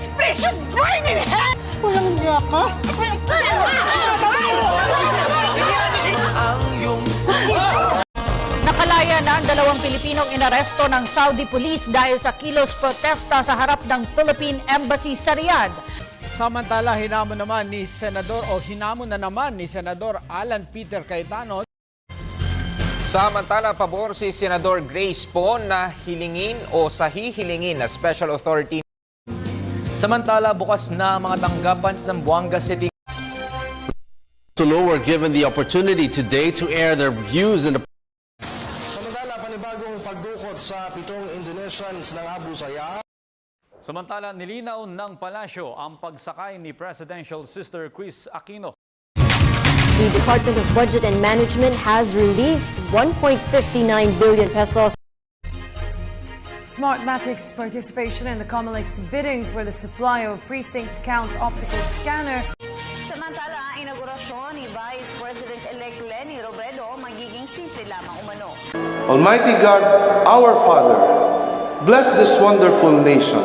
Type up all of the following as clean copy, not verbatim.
This should burn in hell! Walang niya ka? Nakalaya na ang dalawang Pilipinong inaresto ng Saudi Police dahil sa kilos protesta sa harap ng Philippine Embassy sa Riyadh. Samantala, hinamon na naman ni Senador Alan Peter Cayetano. Samantala, pabor si Senador Grace Poe na hilingin o hihilingin na Special Authority. Samantala, bukas na mga tanggapan sa Zamboanga City. Solo were given the opportunity today to air their views in the Samantala, panibagong pagdukot sa 7 Indonesians ng Abu Sayyaf. Samantala, nilinaw ng palasyo ang pagsakay ni Presidential Sister Chris Aquino. The Department of Budget and Management has released 1.59 billion pesos. Smartmatic's participation in the COMELEC's bidding for the supply of precinct count optical scanner. Samantala, ang inaugurasyon ni Vice President-elect Leni Robredo magiging simple lamang umano. Almighty God, our Father, bless this wonderful nation.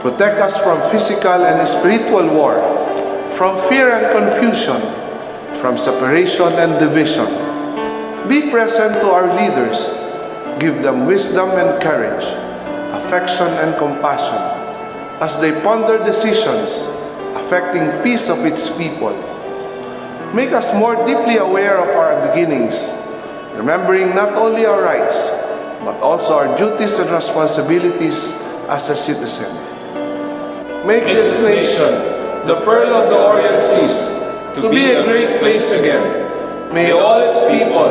Protect us from physical and spiritual war, from fear and confusion, from separation and division. Be present to our leaders. Give them wisdom and courage, affection and compassion, as they ponder decisions affecting peace of its people. Make us more deeply aware of our beginnings, remembering not only our rights, but also our duties and responsibilities as a citizen. Make this nation, the pearl of the Orient Seas, to be a great place again. May all its people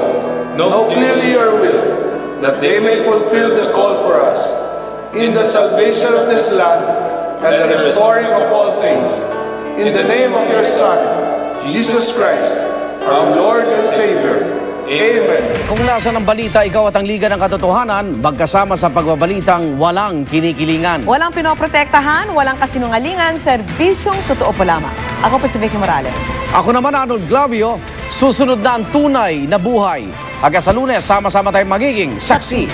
know clearly your will, that they may fulfill the call for us in the salvation of this land and the restoring of all things. In the name of your Son, Jesus Christ, our Lord and Savior. Amen. Kung nasa ng balita, ikaw at ang Liga ng Katotohanan, magkasama sa pagbabalitang walang kinikilingan. Walang pinoprotektahan, walang kasinungalingan, serbisyong totoo po lamang. Ako po si Vicky Morales. Ako naman, Arnold Glavio, susunod na ang tunay na buhay. Hanggang sa Lunes, sama-sama tayong magiging saksi.